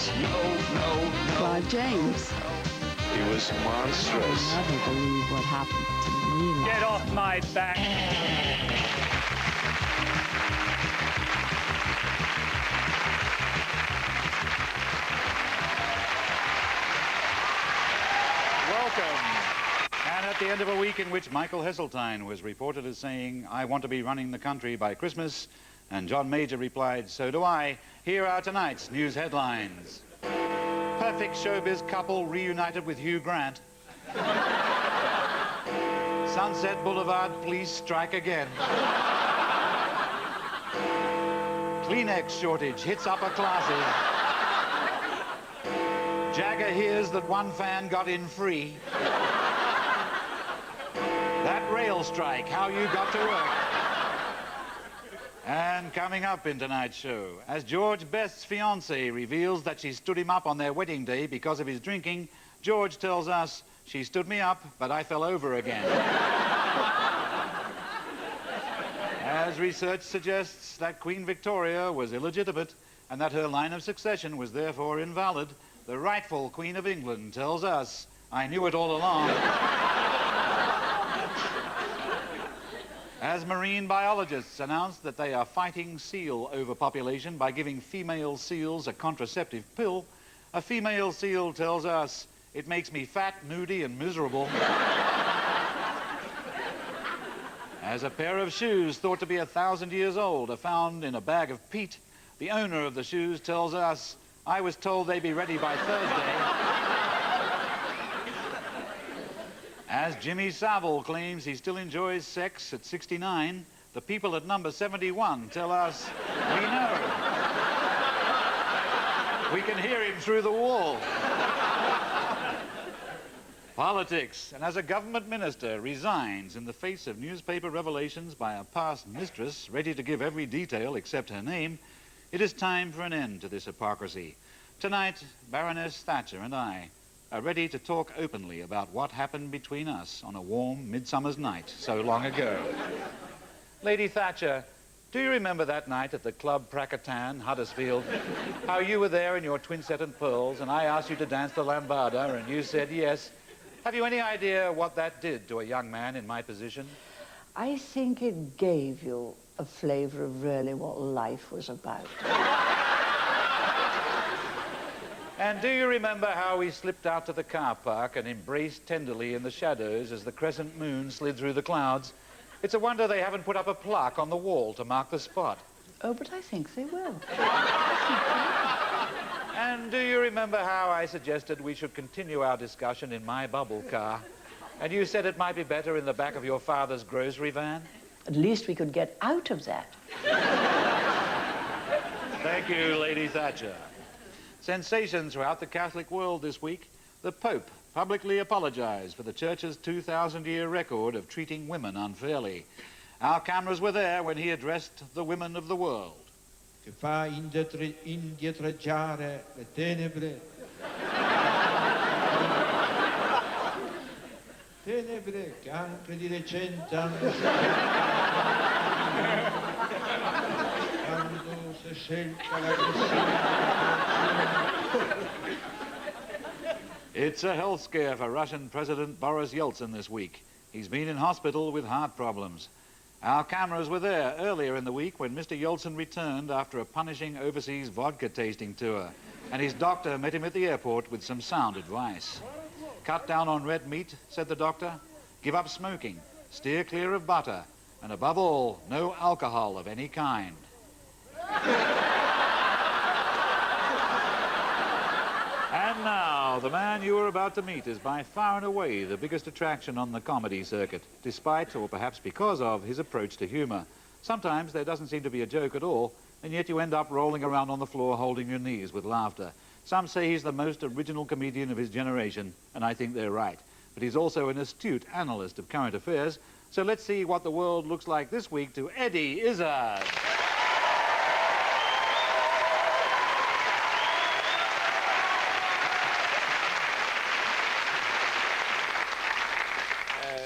No. Clive James. He was monstrous. I'll never believe what happened to me. Get off my back. Welcome. And at the end of a week in which Michael Heseltine was reported as saying, "I want to be running the country by Christmas," and John Major replied, "So do I," here are tonight's news headlines. Perfect showbiz couple reunited with Hugh Grant. Sunset Boulevard police strike again. Kleenex shortage hits upper classes. Jagger hears that one fan got in free. That rail strike, how you got to work. And coming up in tonight's show, as George Best's fiancée reveals that she stood him up on their wedding day because of his drinking, George tells us, "She stood me up, but I fell over again." As research suggests that Queen Victoria was illegitimate and that her line of succession was therefore invalid, the rightful Queen of England tells us, "I knew it all along." As marine biologists announce that they are fighting seal overpopulation by giving female seals a contraceptive pill, a female seal tells us, "It makes me fat, moody, and miserable." As a pair of shoes thought to be 1,000 years old are found in a bag of peat, the owner of the shoes tells us, "I was told they'd be ready by Thursday." As Jimmy Savile claims he still enjoys sex at 69, the people at number 71 tell us, "We know. We can hear him through the wall." Politics, and as a government minister resigns in the face of newspaper revelations by a past mistress ready to give every detail except her name, it is time for an end to this hypocrisy. Tonight, Baroness Thatcher and I are ready to talk openly about what happened between us on a warm midsummer's night so long ago. Lady Thatcher, do you remember that night at the Club Prakatan, Huddersfield? How you were there in your twin set and pearls and I asked you to dance the lambada and you said yes. Have you any idea what that did to a young man in my position? I think it gave you a flavor of really what life was about. And do you remember how we slipped out to the car park and embraced tenderly in the shadows as the crescent moon slid through the clouds? It's a wonder they haven't put up a plaque on the wall to mark the spot. Oh, but I think they will. And do you remember how I suggested we should continue our discussion in my bubble car? And you said it might be better in the back of your father's grocery van? At least we could get out of that. Thank you, Lady Thatcher. Sensation throughout the Catholic world this week. The Pope publicly apologized for the Church's 2,000-year record of treating women unfairly. Our cameras were there when he addressed the women of the world. Che fa indietreggiare le tenebre. Tenebre che anche di recente hanno quando si è scelta It's a health scare for Russian President Boris Yeltsin this week. He's been in hospital with heart problems. Our cameras were there earlier in the week when Mr. Yeltsin returned after a punishing overseas vodka tasting tour, and his doctor met him at the airport with some sound advice. Cut down on red meat, said the doctor. Give up smoking, steer clear of butter, and above all, no alcohol of any kind. And now, the man you are about to meet is by far and away the biggest attraction on the comedy circuit, despite, or perhaps because of, his approach to humor. Sometimes there doesn't seem to be a joke at all, and yet you end up rolling around on the floor holding your knees with laughter. Some say he's the most original comedian of his generation, and I think they're right. But he's also an astute analyst of current affairs, so let's see what the world looks like this week to Eddie Izzard.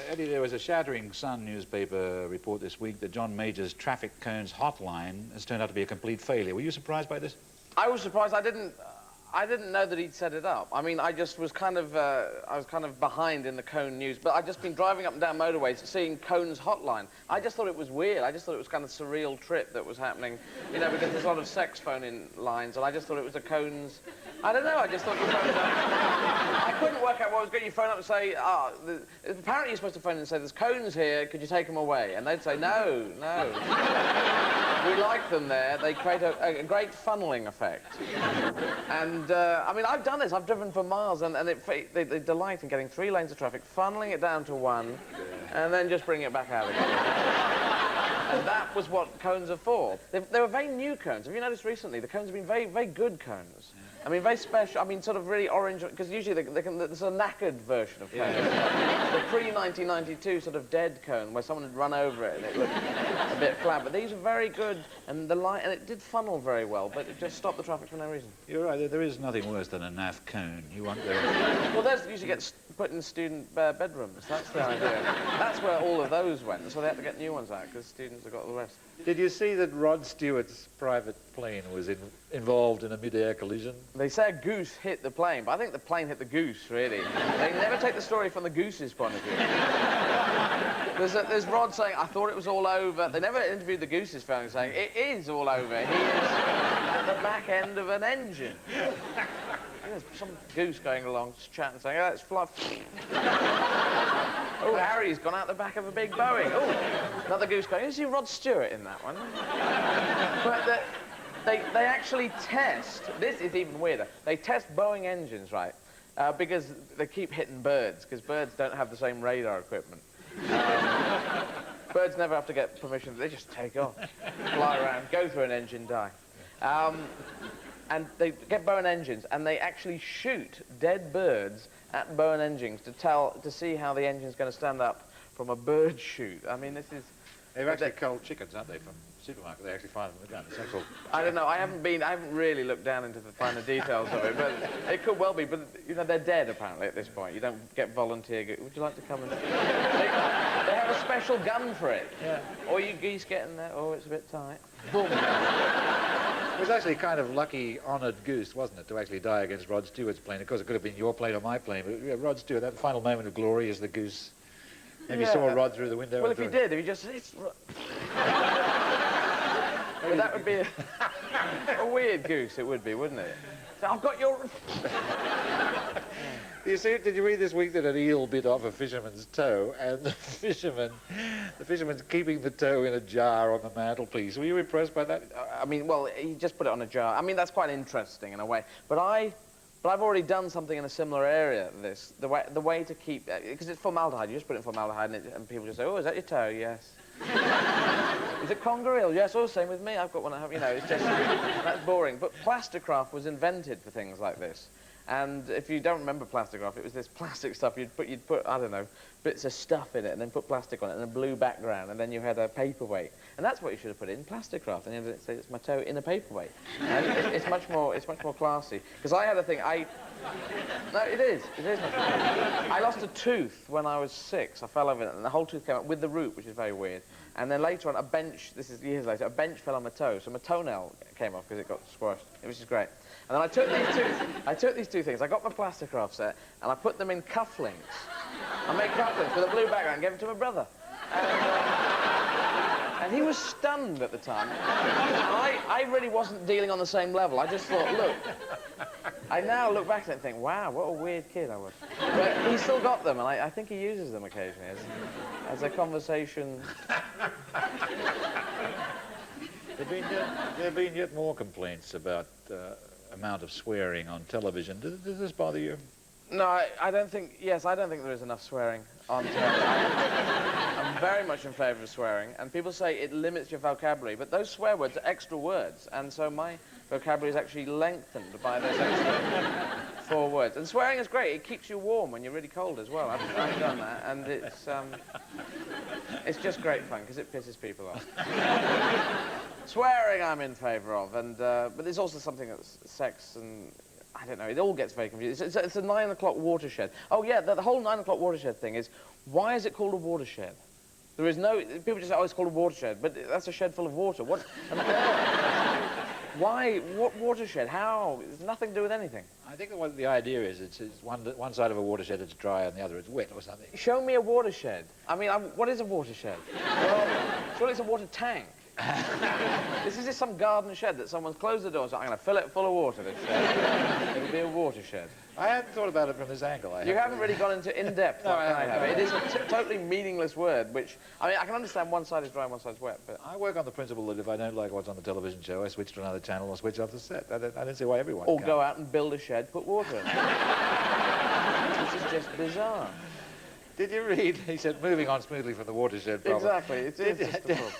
Eddie, there was a shattering Sun newspaper report this week that John Major's traffic cones hotline has turned out to be a complete failure. Were you surprised by this? I was surprised. I didn't I didn't know that he'd set it up. I mean, I just was kind of, I was kind of behind in the cone news, but I'd just been driving up and down motorways seeing Cone's hotline. I just thought it was weird. I just thought it was kind of surreal trip that was happening, you know, because there's a lot of sex phone-in lines, and I just thought it was a Cone's... I don't know, I just thought you phoned up... I couldn't work out what was good. You phone up and say, apparently you're supposed to phone in and say, there's Cones here, could you take them away? And they'd say, no, no. We like them there. They create a great funneling effect. And, I mean, I've done this. I've driven for miles, and they delight in getting 3 lanes of traffic, funneling it down to 1, and then just bringing it back out again. And that was what cones are for. They were very new cones. Have you noticed recently? The cones have been very, very good cones. I mean, very special. I mean, sort of really orange, because usually there's a knackered version of cones. The pre-1992 sort of dead cone, where someone had run over it and it looked a bit flat. But these are very good, and and it did funnel very well, but it just stopped the traffic for no reason. You're right, there is nothing worse than a naff cone. You want the... Well, those usually get put in student bedrooms. That's the idea. That's where all of those went, so they had to get new ones out, because students have got the rest. Did you see that Rod Stewart's private plane was involved in a mid-air collision? They say a goose hit the plane, but I think the plane hit the goose, really. They never take the story from the goose's point of view. There's Rod saying, I thought it was all over. They never interviewed the goose's family saying, it is all over. He is at the back end of an engine. There's some goose going along, just chatting, saying, oh, it's fluff. Oh, Harry's gone out the back of a big Boeing. Oh, another goose going, you see Rod Stewart in that one? But they actually test, this is even weirder, they test Boeing engines, right, because they keep hitting birds, because birds don't have the same radar equipment. Birds never have to get permission, they just take off, fly around, go through an engine, die. And they get Boeing engines, and they actually shoot dead birds at Boeing engines to see how the engine's going to stand up from a bird shoot. I mean, this is... They've actually culled chickens, aren't they, from the supermarket? They actually find them in the gun. It's actual... I don't know. I haven't really looked down into the finer details of it, but it could well be. But, you know, they're dead, apparently, at this point. You don't get volunteer... Would you like to come and... They have a special gun for it. Yeah. Or you geese get in there. Oh, it's a bit tight. Boom. It was actually kind of lucky, honoured goose, wasn't it, to actually die against Rod Stewart's plane. Of course, it could have been your plane or my plane, but yeah, Rod Stewart, that final moment of glory as the goose maybe saw Rod through the window. Well, if he did, if he just... But that would be a weird goose, it would be, wouldn't it? So I've got your... Did you read this week that an eel bit off a fisherman's toe, and the fisherman's keeping the toe in a jar on the mantelpiece? Were you impressed by that? I mean, well, he just put it on a jar. I mean, that's quite interesting in a way. But I've already done something in a similar area. The way to keep, because it's formaldehyde. You just put it in formaldehyde, and people just say, "Oh, is that your toe?" Yes. Is it conger eel? Yes. Oh, same with me. I've got one. You know, it's just that's boring. But Plasticraft was invented for things like this. And if you don't remember Plasticraft, it was this plastic stuff. You'd put, I don't know, bits of stuff in it, and then put plastic on it, and a blue background, and then you had a paperweight. And that's what you should have put in Plasticraft. And you say, it's my toe in a paperweight. And it's much more classy. Because I had a thing. No, it is. It is much more classy. I lost a tooth when I was 6. I fell over it, and the whole tooth came out with the root, which is very weird. And then later on, a bench. This is years later. A bench fell on my toe, so my toenail came off because it got squashed. Which is great. And then I took these two things. I got my Plasticraft set, and I put them in cufflinks. I made cufflinks with a blue background and gave them to my brother. And he was stunned at the time. I really wasn't dealing on the same level. I just thought, look. I now look back at it and think, wow, what a weird kid I was. But he still got them, and I think he uses them occasionally as a conversation. There have been yet more complaints about amount of swearing on television. Does this bother you? No, I don't think... Yes, I don't think there is enough swearing on television. I'm very much in favour of swearing, and people say it limits your vocabulary, but those swear words are extra words, and so my vocabulary is actually lengthened by those extra 4 words. And swearing is great. It keeps you warm when you're really cold as well. I've done that, and it's just great fun, because it pisses people off. Swearing I'm in favour of, but there's also something that's sex and... I don't know, it all gets very confusing. It's a 9 o'clock watershed. Oh, yeah, the whole 9 o'clock watershed thing is, why is it called a watershed? There is no... People just say, oh, it's called a watershed, but that's a shed full of water. What? Why? What watershed? How? It's nothing to do with anything. I think what the idea is, it's one side of a watershed it's dry and the other it's wet or something. Show me a watershed. I mean, what is a watershed? Well, surely it's a water tank. This is just some garden shed that someone's closed the door and said, I'm going to fill it full of water, this shed. It'll be a watershed. I hadn't thought about it from this angle. You haven't really gone into in-depth No, like I I have. haven't. It is a totally meaningless word, which, I mean, I can understand one side is dry and one side's wet, but... I work on the principle that if I don't like what's on the television show, I switch to another channel or switch off the set. I don't see why everyone Or can. go out and build a shed, put water in it. This is just bizarre. Did you read, he said, moving on smoothly from the watershed problem. Exactly, it's just a problem.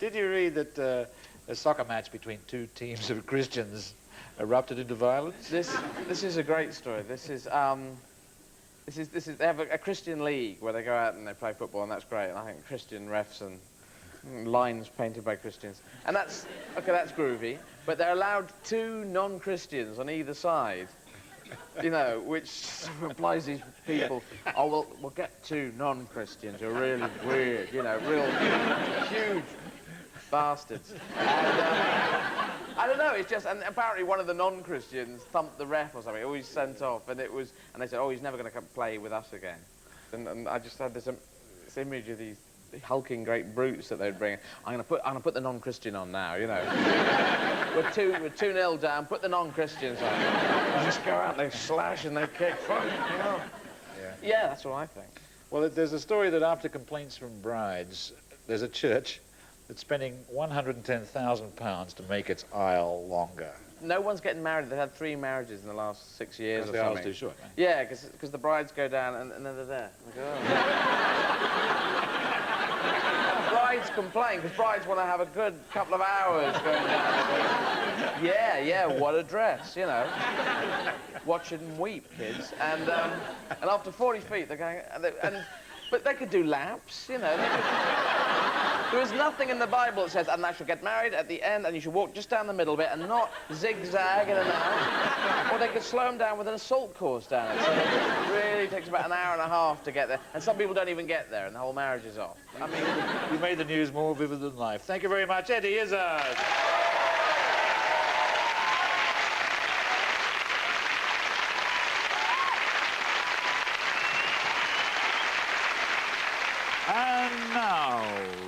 Did you read that a soccer match between two teams of Christians erupted into violence? This is a great story. This is they have a Christian league where they go out and they play football, and that's great. And I think Christian refs and lines painted by Christians, and that's groovy. But they're allowed 2 non-Christians on either side, you know, which implies these people. Oh, we'll get 2 non-Christians who are really weird, you know, real huge bastards. And, I don't know, it's just, and apparently one of the non-Christians thumped the ref or something, always sent off, and they said, oh, he's never going to come play with us again. And I just had this image of these hulking great brutes that they'd bring. I'm gonna put the non-Christian on now, you know. we're 2-0 down, put the non-Christians on. They just go out, they slash and they kick. Yeah, that's what I think. Well, there's a story that after complaints from brides, there's a church that's spending £110,000 to make its aisle longer. No one's getting married. They've had 3 marriages in the last 6 years or Because the something. aisle's too short, man. Yeah, because the brides go down and then they're there. They go, oh. Brides complain because brides want to have a good couple of hours going down. Yeah, what a dress, you know. Watch it and weep, kids. And after 40 feet, they're going... But they could do laps, you know. There is nothing in the Bible that says, and I should get married at the end, and you should walk just down the middle bit and not zigzag in and out. Or they could slow them down with an assault course down it. So it really takes about an hour and a half to get there. And some people don't even get there, and the whole marriage is off. I mean... You made the news more vivid than life. Thank you very much, Eddie Izzard. And now,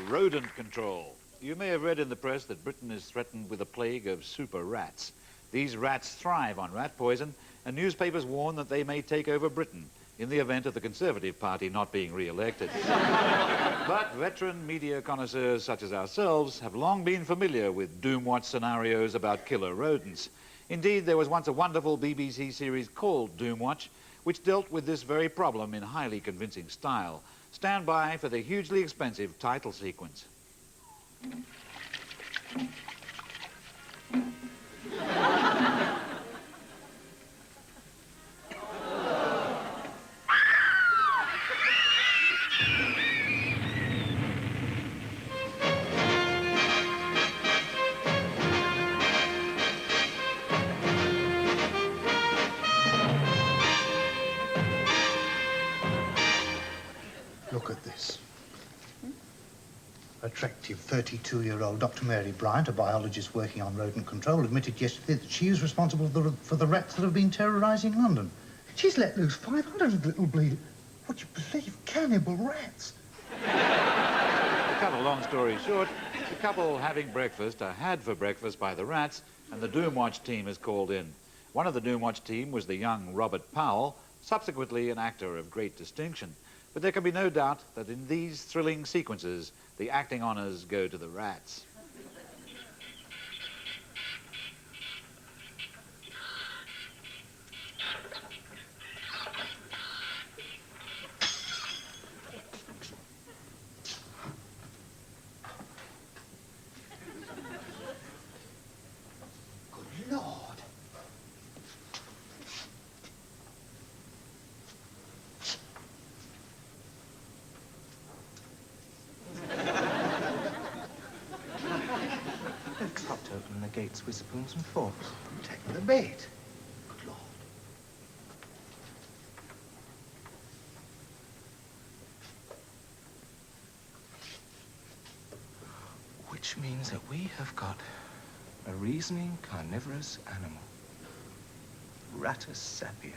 rodent control. You may have read in the press that Britain is threatened with a plague of super rats. These rats thrive on rat poison, and newspapers warn that they may take over Britain in the event of the Conservative Party not being re-elected. But veteran media connoisseurs such as ourselves have long been familiar with Doomwatch scenarios about killer rodents. Indeed, there was once a wonderful BBC series called Doomwatch, which dealt with this very problem in highly convincing style. Stand by for the hugely expensive title sequence. Look at this. Attractive 32-year-old Dr. Mary Bryant, a biologist working on rodent control, admitted yesterday that she is responsible for the rats that have been terrorising London. She's let loose 500 little would you believe, cannibal rats. To cut a long story short, the couple having breakfast are had for breakfast by the rats, and the Doomwatch team is called in. One of the Doomwatch team was the young Robert Powell, subsequently an actor of great distinction. But there can be no doubt that in these thrilling sequences, the acting honours go to the rats. Good Lord. They've clapped open the gates with spoons and forks. Protect the bait. Good Lord. Which means that we have got A reasoning carnivorous animal. Ratus sapiens.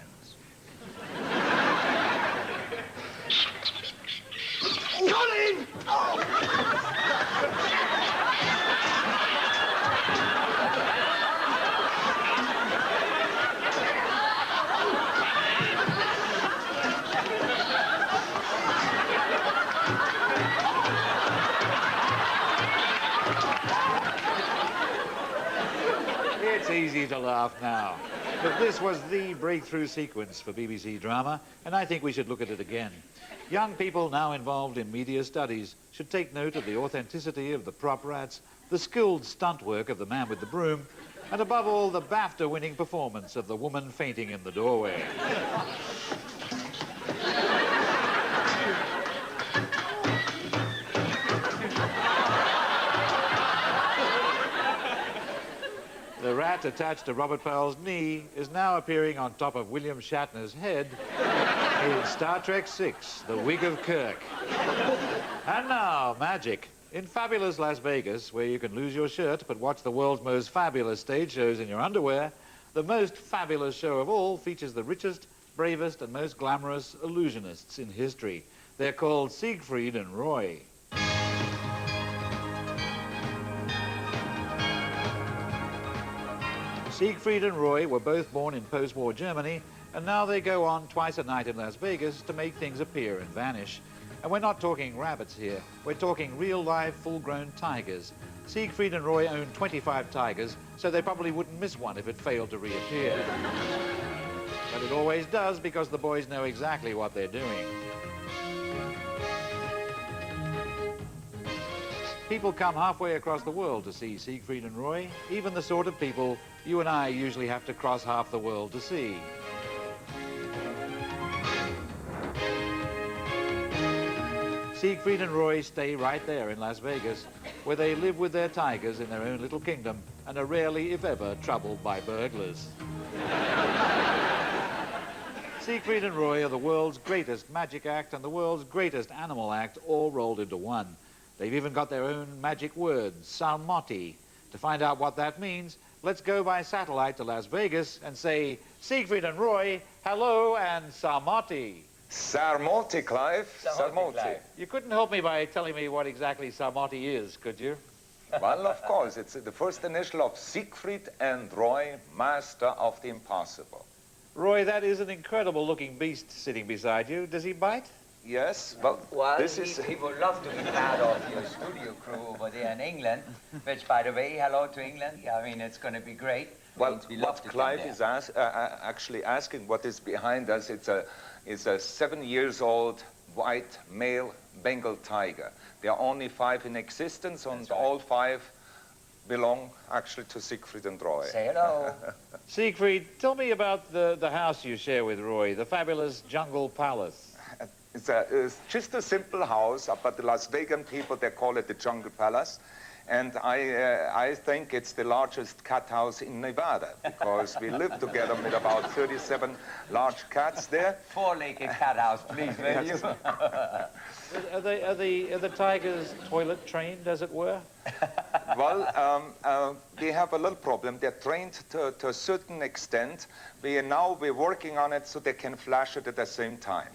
Colin! It's easy to laugh now. But this was the breakthrough sequence for BBC drama, and I think we should look at it again. Young people now involved in media studies should take note of the authenticity of the prop rats, the skilled stunt work of the man with the broom, and above all, the BAFTA-winning performance of the woman fainting in the doorway. The rat attached to Robert Powell's knee is now appearing on top of William Shatner's head in Star Trek VI, The Wig of Kirk. And now, magic. In fabulous Las Vegas, where you can lose your shirt but watch the world's most fabulous stage shows in your underwear, the most fabulous show of all features the richest, bravest and most glamorous illusionists in history. They're called Siegfried and Roy. Siegfried and Roy were both born in post-war Germany, and now they go on twice a night in Las Vegas to make things appear and vanish. And we're not talking rabbits here, we're talking real-life, full-grown tigers. Siegfried and Roy own 25 tigers, so they probably wouldn't miss one if it failed to reappear. But it always does, because the boys know exactly what they're doing. People come halfway across the world to see Siegfried and Roy, even the sort of people you and I usually have to cross half the world to see. Siegfried and Roy stay right there in Las Vegas, where they live with their tigers in their own little kingdom and are rarely, if ever, troubled by burglars. Siegfried and Roy are the world's greatest magic act and the world's greatest animal act, all rolled into one. They've even got their own magic word, Salmotti. To find out what that means, let's go by satellite to Las Vegas and say, Siegfried and Roy, hello and Salmotti. Sarmoti, Clive. Sarmoti. You couldn't help me by telling me what exactly Salmotti is, could you? Well, of course, it's the first initial of Siegfried and Roy, master of the impossible. Roy, that is an incredible looking beast sitting beside you. Does he bite? Yes, well, this is... He would love to be part of your studio crew over there in England, which, by the way, hello to England. I mean, it's going to be great. Well, what Clive is actually asking, what is behind us, it's a 7-year-old white male Bengal tiger. There are only 5 in existence, and all 5 belong actually to Siegfried and Roy. Say hello. Siegfried, tell me about the house you share with Roy, the fabulous Jungle Palace. It's just a simple house, but the Las Vegan people, they call it the Jungle Palace. And I think it's the largest cat house in Nevada, because we live together with about 37 large cats there. 4-legged cat house, please, will you? Are the tigers toilet trained, as it were? Well, they have a little problem. They're trained to a certain extent. We're working on it so they can flash it at the same time.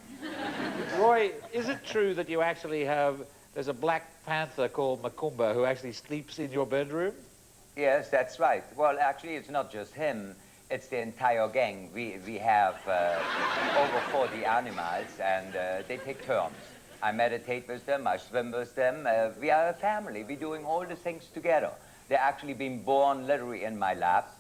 Roy, is it true that you actually have, there's a black panther called Macumba who actually sleeps in your bedroom? Yes, that's right. Well, actually, it's not just him. It's the entire gang. We have over 40 animals, and they take turns. I meditate with them, I swim with them. We are a family. We're doing all the things together. They're actually being born literally in my lap.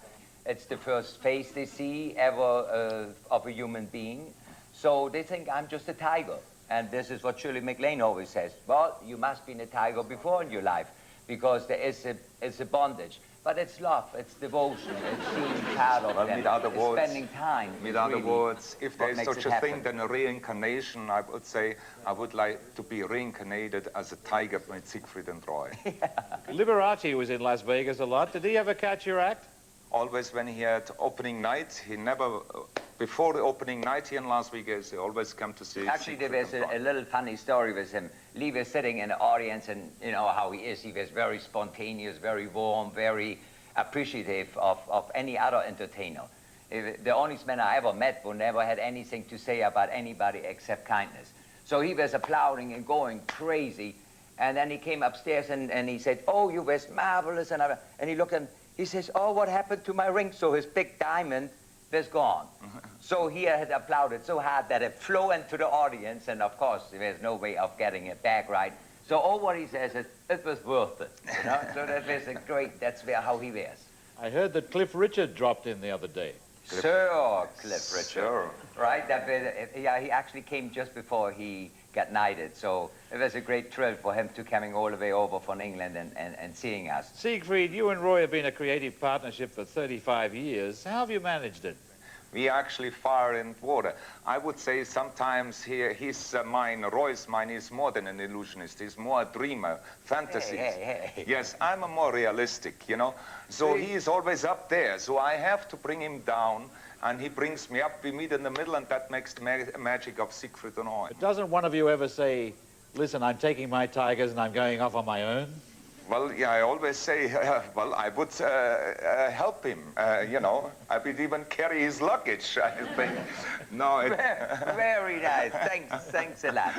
It's the first face they see ever of a human being. So they think I'm just a tiger. And this is what Shirley MacLaine always says. Well, you must be a tiger before in your life, because there is it's a bondage. But it's love, it's devotion, it's being part of them, with other words, spending time. With other words, if there is such a thing than a reincarnation, I would say I would like to be reincarnated as a tiger with Siegfried and Roy. Liberace was in Las Vegas a lot. Did he ever catch your act? Always when he had opening night, he never... Before the opening night here in Las Vegas, he always come to see. Actually, there was a little funny story with him. Lee was sitting in the audience, and you know how he is. He was very spontaneous, very warm, very... appreciative of any other entertainer. The honest man I ever met who never had anything to say about anybody except kindness. So he was applauding and going crazy. And then he came upstairs and he said, oh, you was marvelous. And he looked at him, he says, oh, what happened to my ring? So his big diamond was gone. So he had applauded so hard that it flew into the audience. And of course, there's no way of getting it back right. So all what he says is, it was worth it. You know? So that was a great, that's how he was. I heard that Cliff Richard dropped in the other day. Sir Cliff Richard. Sure. Right? Yeah, he actually came just before he got knighted. So it was a great thrill for him to coming all the way over from England and seeing us. Siegfried, you and Roy have been a creative partnership for 35 years. How have you managed it? We actually fire and water. I would say sometimes his mind, Roy's mind, is more than an illusionist. He's more a dreamer, fantasy. Hey. Yes, I'm a more realistic, you know. So he is always up there. So I have to bring him down, and he brings me up. We meet in the middle, and that makes the magic of Siegfried and Roy. But doesn't one of you ever say, listen, I'm taking my tigers and I'm going off on my own? Well, yeah, I always say, well, I would help him, you know. I would even carry his luggage, I think. No, Very nice. Thanks a lot.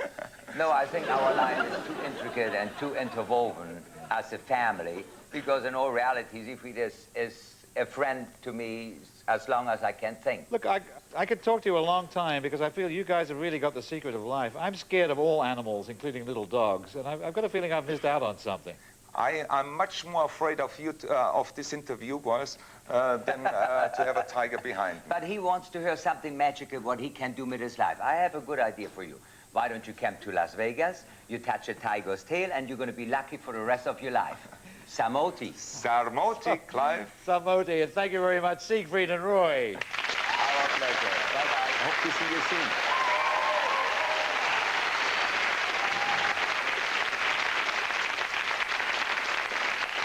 No, I think our line is too intricate and too interwoven as a family, because in all reality, Siegfried is a friend to me as long as I can think. Look, I could talk to you a long time because I feel you guys have really got the secret of life. I'm scared of all animals, including little dogs, and I've got a feeling I've missed out on something. I'm much more afraid of you, of this interview, boys, than to have a tiger behind me. But he wants to hear something magical, what he can do with his life. I have a good idea for you. Why don't you come to Las Vegas, you touch a tiger's tail, and you're going to be lucky for the rest of your life. Samoti. Sarmoti, Clive. Samoti, and thank you very much, Siegfried and Roy. Our pleasure. Bye-bye. Hope to see you soon.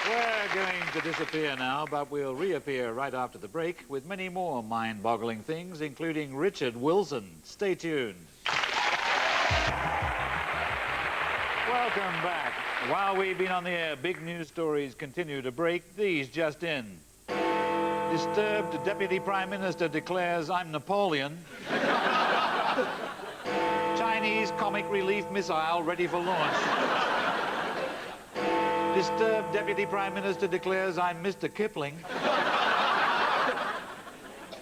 We're going to disappear now, but we'll reappear right after the break with many more mind-boggling things, including Richard Wilson. Stay tuned. Welcome back. While we've been on the air, big news stories continue to break. These just in. Disturbed Deputy Prime Minister declares, I'm Napoleon. Chinese comic relief missile ready for launch. Disturbed Deputy Prime Minister declares, I'm Mr. Kipling.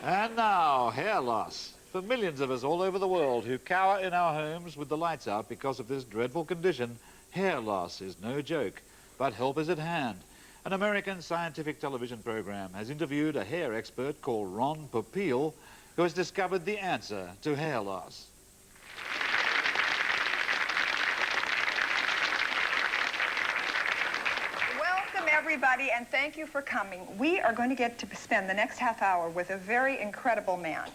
And now, hair loss. For millions of us all over the world who cower in our homes with the lights out because of this dreadful condition, hair loss is no joke, but help is at hand. An American scientific television program has interviewed a hair expert called Ron Popeil, who has discovered the answer to hair loss. Welcome, everybody, and thank you for coming. We are going to get to spend the next half hour with a very incredible man.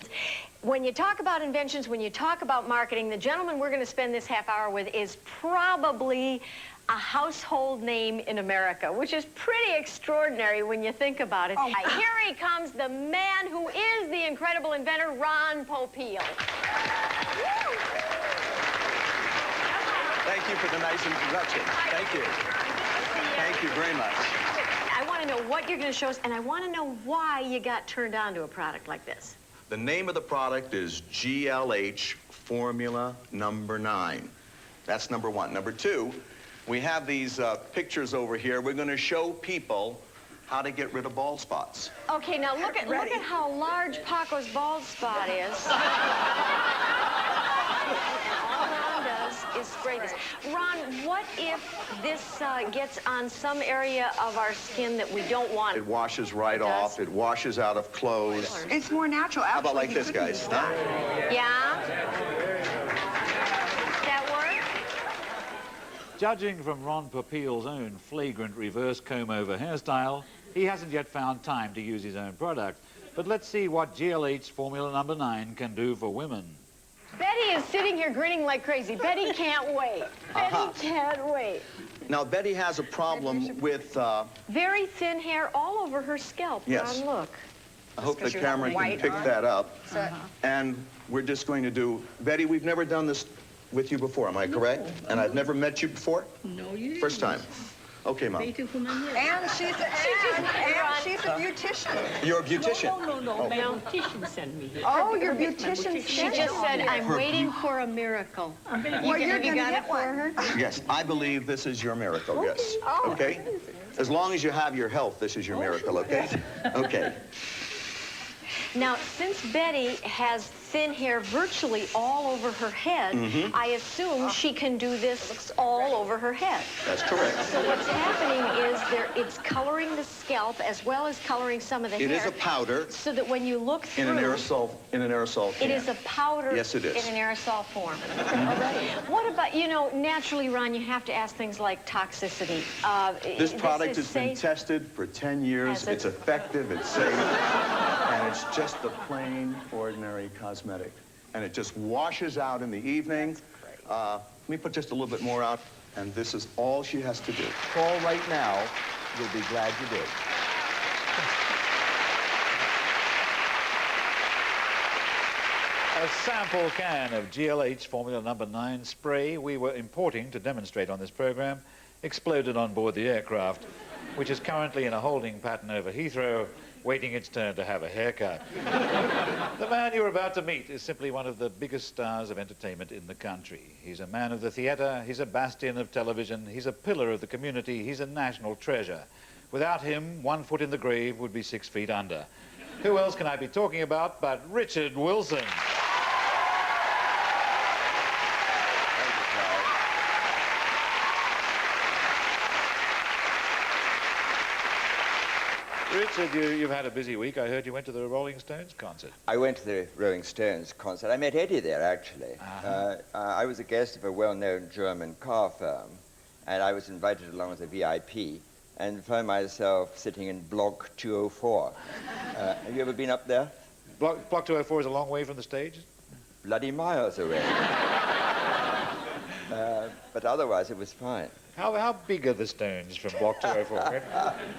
When you talk about inventions, when you talk about marketing, the gentleman we're going to spend this half hour with is probably a household name in America, which is pretty extraordinary when you think about it. Oh. Here he comes, the man who is the incredible inventor, Ron Popeil. Thank you for the nice introduction. Thank you. Thank you very much. I want to know what you're going to show us, and I want to know why you got turned on to a product like this. The name of the product is GLH Formula Number 9. That's number one. Number two, we have these pictures over here. We're going to show people how to get rid of bald spots. Okay, now look at how large Paco's bald spot is. All Ron does is spray this. Ron, what if this gets on some area of our skin that we don't want? It washes right off. It washes out of clothes. It's more natural. How about like this, guys? Huh? Yeah? That work? Judging from Ron Popeil's own flagrant reverse comb-over hairstyle, he hasn't yet found time to use his own product. But let's see what GLH Formula Number 9 can do for women. Betty is sitting here grinning like crazy. Betty can't wait. Betty can't wait. Now, Betty has a problem with... Very thin hair all over her scalp. Yes. Ron, look. I hope the camera can pick that up. And we're just going to do... Betty, we've never done this with you before, am I correct? And I've never met you before? No, you didn't. First time. Okay, Mom. And she's a beautician. You're a beautician. No. My beautician sent me here. Oh, your beautician She just said, I'm waiting for a miracle. Well, you're going to get one. Yes, I believe this is your miracle, yes. Okay? As long as you have your health, this is your miracle, okay? Okay. Now, since Betty has thin hair virtually all over her head, I assume she can do this all over her head. That's correct. So what's happening is it's coloring the scalp as well as coloring some of the hair. It is a powder. So that when you look through... In an aerosol can. It is a powder. Yes, it is. In an aerosol form. What about, naturally, Ron, you have to ask things like toxicity. This product has been tested for 10 years. It's effective, it's safe, and it's just a plain, ordinary cosmetic. And it just washes out in the evening. Let me put just a little bit more out, and this is all she has to do. Call right now. You'll be glad you did. A sample can of GLH Formula number 9 spray we were importing to demonstrate on this program exploded on board the aircraft, which is currently in a holding pattern over Heathrow, waiting its turn to have a haircut. The man you're about to meet is simply one of the biggest stars of entertainment in the country. He's a man of the theatre, he's a bastion of television, he's a pillar of the community, he's a national treasure. Without him, 1 foot in the grave would be 6 feet under. Who else can I be talking about but Richard Wilson? Richard, you've had a busy week. I heard you went to the Rolling Stones concert. I went to the Rolling Stones concert. I met Eddie there, actually. I was a guest of a well-known German car firm, and I was invited along as a VIP, and found myself sitting in Block 204. Have you ever been up there? Block 204 is a long way from the stage? Bloody miles away. But otherwise, it was fine. How big are the Stones from Block 204?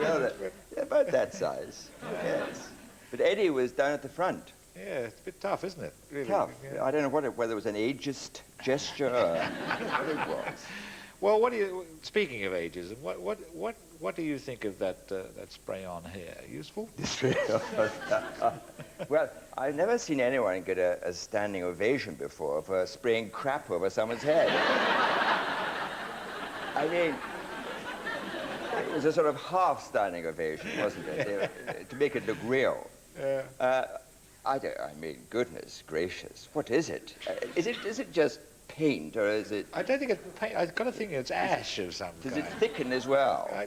Well, they're about that size, yes. But Eddie was down at the front. Yeah, it's a bit tough, isn't it? Really? Tough. Yeah. I don't know whether it was an ageist gesture or what it was. Well, speaking of ageism, what do you think of that spray-on hair? Useful? Well, I've never seen anyone get a standing ovation before for spraying crap over someone's head. I mean, it was a sort of half-standing ovation, wasn't it? To make it look real. Yeah. I mean, goodness gracious, what is it? Is it just paint, or is it... I don't think it's paint. I've got to think it's ash of some kind. Does it thicken as well? I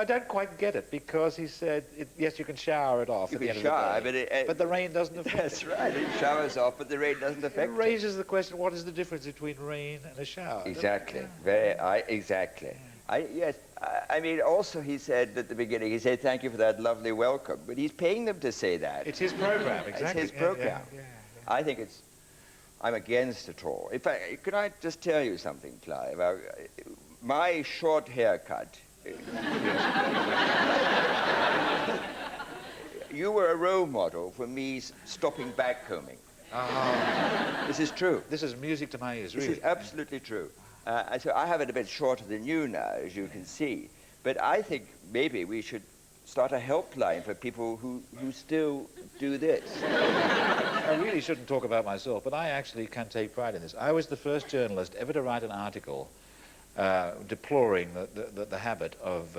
don't quite get it, because he said, yes, you can shower it off at the end of the day. But the rain doesn't affect it. That's right, it showers off, but the rain doesn't affect it. It raises the question, what is the difference between rain and a shower? Exactly, exactly. Yes, I mean, also he said at the beginning, he said, thank you for that lovely welcome, but he's paying them to say that. It's his program, exactly. It's his program. Yeah. I think I'm against it all. In fact, could I just tell you something, Clive? My short haircut. You were a role model for me stopping backcombing. This is true. This is music to my ears, really. This is absolutely true. So I have it a bit shorter than you now, as you can see. But I think maybe we should start a helpline for people who still do this. I really shouldn't talk about myself, but I actually can take pride in this. I was the first journalist ever to write an article deploring the habit of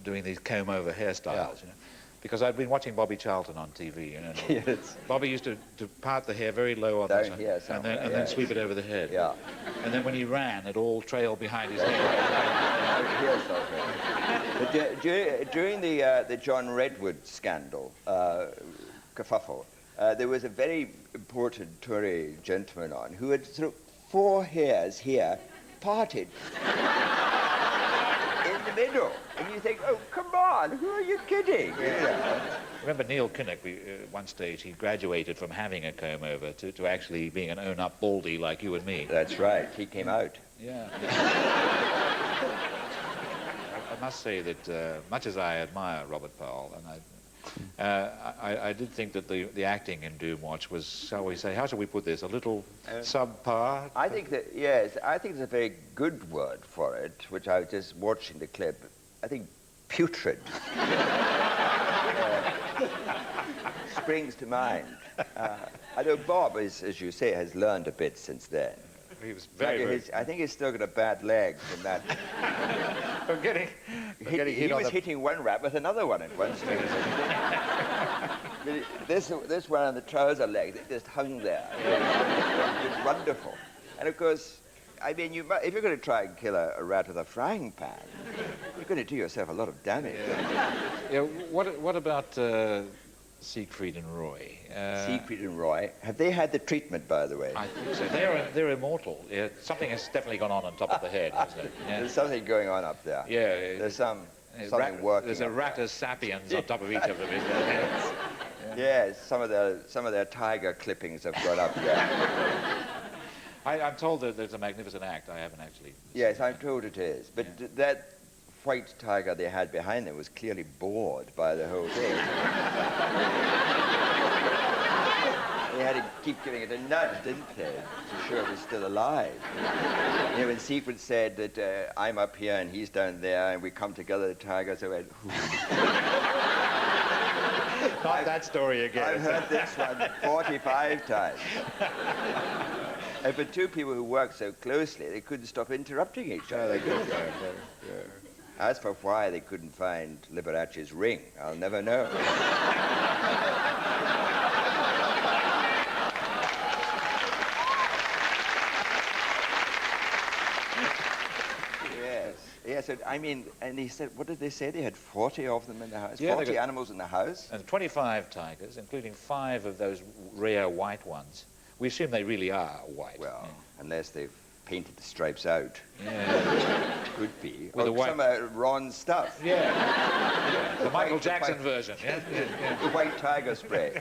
doing these comb-over hairstyles. You know? Because I'd been watching Bobby Charlton on TV, you know. Yes. Bobby used to part the hair very low on the side, and then sweep it over the head. Yeah. And then when he ran, it all trailed behind his head. But during the John Redwood scandal, kerfuffle, there was a very important Tory gentleman on who had sort of 4 hairs here parted in the middle. And you think, oh, come on, who are you kidding? Remember Neil Kinnock, one stage, he graduated from having a comb-over to actually being an own-up baldy like you and me. That's right, he came out. Yeah. I must say that much as I admire Robert Powell, and I did think that the acting in Doomwatch was, shall we say, how shall we put this, a little subpar? I think that, yes, I think there's a very good word for it, which I was just watching the clip. I think putrid springs to mind. I know Bob, as you say, has learned a bit since then. He was very, I think he's still got a bad leg from that. From getting he was hitting one rat with another one at one stage. this one on the trouser leg, it just hung there. It was wonderful. And of course, I mean, if you're going to try and kill a rat with a frying pan, you're going to do yourself a lot of damage. Yeah, what about Siegfried and Roy? Siegfried and Roy, have they had the treatment, by the way? I think so. They're immortal. Yeah, something has definitely gone on top of the head, hasn't it? Yeah. There's something going on up there. Yeah. There's something working. There's a Ratus sapiens on top of each of them, isn't there? Yes, some of their tiger clippings have gone up there. I'm told that there's a magnificent act. I haven't actually. Yes, I'm told it is. But that white tiger they had behind them was clearly bored by the whole thing. They had to keep giving it a nudge, didn't they, to show it was still alive. You know, when Siegfried said that I'm up here and he's down there and we come together, the tiger, so I went, Not that story again. I've heard this one 45 times. And for two people who worked so closely, they couldn't stop interrupting each other. As for why they couldn't find Liberace's ring, I'll never know. Yes, I mean, and he said, what did they say? They had 40 of them in the house? Yeah, 40 animals in the house? And 25 tigers, including 5 of those rare white ones. We assume they really are white. Well, unless they've painted the stripes out. Yeah. Could be. With or some Ron stuff. Yeah. The Michael Jackson version. Yeah. The white tiger spray.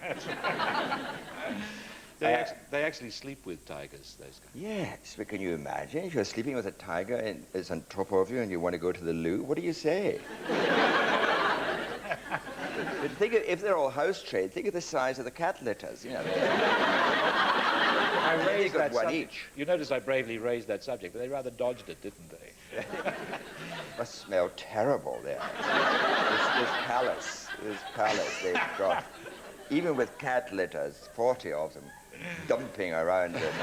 They actually sleep with tigers, those guys. Yes, but can you imagine if you're sleeping with a tiger and it's on top of you and you want to go to the loo? What do you say? But think of, if they're all house trained, think of the size of the cat litters. You know, I raised that one subject. each. You notice I bravely raised that subject, but they rather dodged it, didn't they? Must smell terrible there. This palace they've got. Even with cat litters, 40 of them, dumping around it.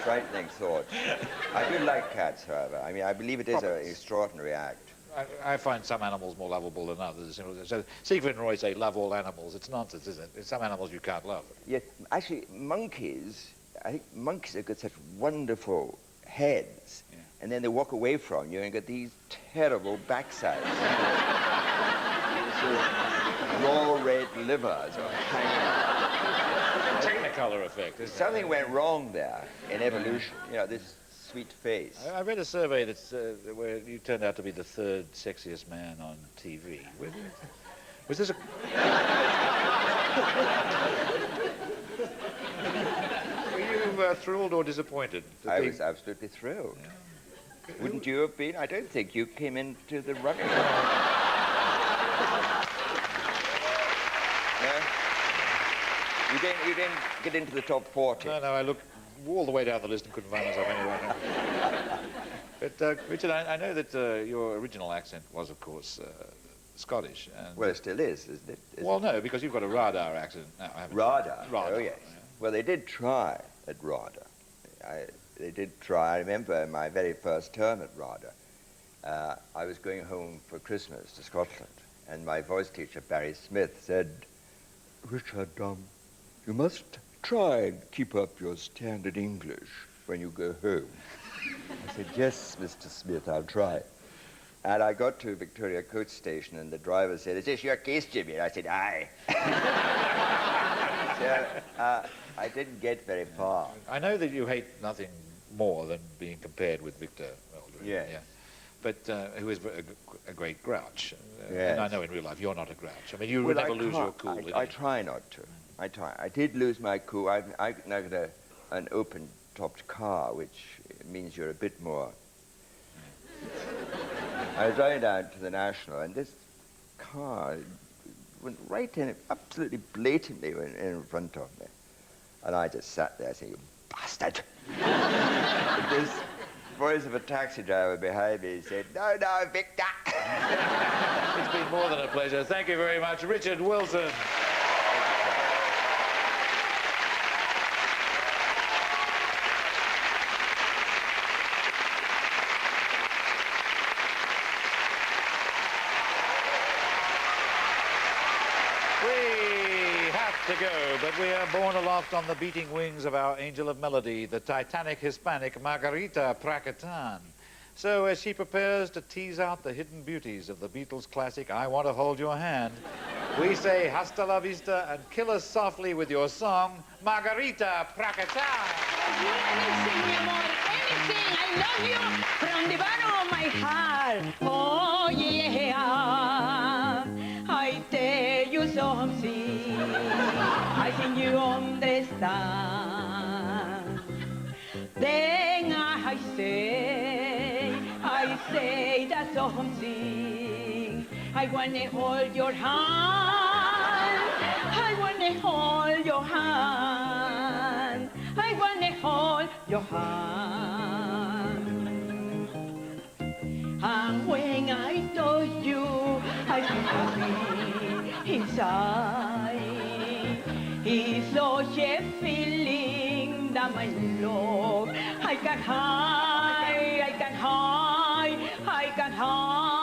Frightening thought. I do like cats, however. I mean, I believe it is an extraordinary act. I find some animals more lovable than others. So Siegfried and Roy say, love all animals. It's nonsense, isn't it? There's some animals you can't love. Yet, actually, monkeys, I think monkeys have got such wonderful heads, and then they walk away from you and get these terrible backsides. Raw red livers or hanging. Technicolor effect. Something went wrong there in evolution. You know, this sweet face. I read a survey that's where you turned out to be the 3rd sexiest man on TV. Was this a... Were you thrilled or disappointed? I was absolutely thrilled. Yeah. Wouldn't you have been? I don't think you came into the running. You didn't get into the top 40. No, I looked all the way down the list and couldn't find myself anywhere. But, Richard, I know that your original accent was, of course, Scottish. And well, it still is, isn't it? Well, no, because you've got a radar accent now, haven't you? Radar? Oh, yes. Yeah. Well, they did try at radar. They did try. I remember my very first term at radar. I was going home for Christmas to Scotland, and my voice teacher, Barry Smith, said, Richard, you must try and keep up your standard English when you go home. I said, yes, Mr. Smith, I'll try. And I got to Victoria Coach Station, and the driver said, is this your case, Jimmy? And I said, aye. So, I didn't get very far. I know that you hate nothing more than being compared with Victor Meldrew. Yeah. But who is a great grouch. Yes. And I know in real life you're not a grouch. I mean, you never lose your cool. I try not to. I did lose my cool. I now got an open-topped car, which means you're a bit more... I was driving down to the National, and this car. It went right in, absolutely blatantly went in front of me. And I just sat there saying, "You bastard." This voice of a taxi driver behind me said, "No, no, Victor." It's been more than a pleasure. Thank you very much, Richard Wilson. To go, but we are borne aloft on the beating wings of our angel of melody, the Titanic Hispanic Margarita Pracetan. So as she prepares to tease out the hidden beauties of the Beatles classic, I Want to Hold Your Hand, we say hasta la vista and kill us softly with your song, Margarita Pracetan. Anything, mi amor, anything. I love you from the bottom of my heart. Oh, yeah. I tell you something. I think you understand. Then I say that something. I wanna hold your hand. I wanna hold your hand. I wanna hold your hand. And when I told you, I feel happy inside. It's such a feeling that my love I can hide, I can hide, I can hide.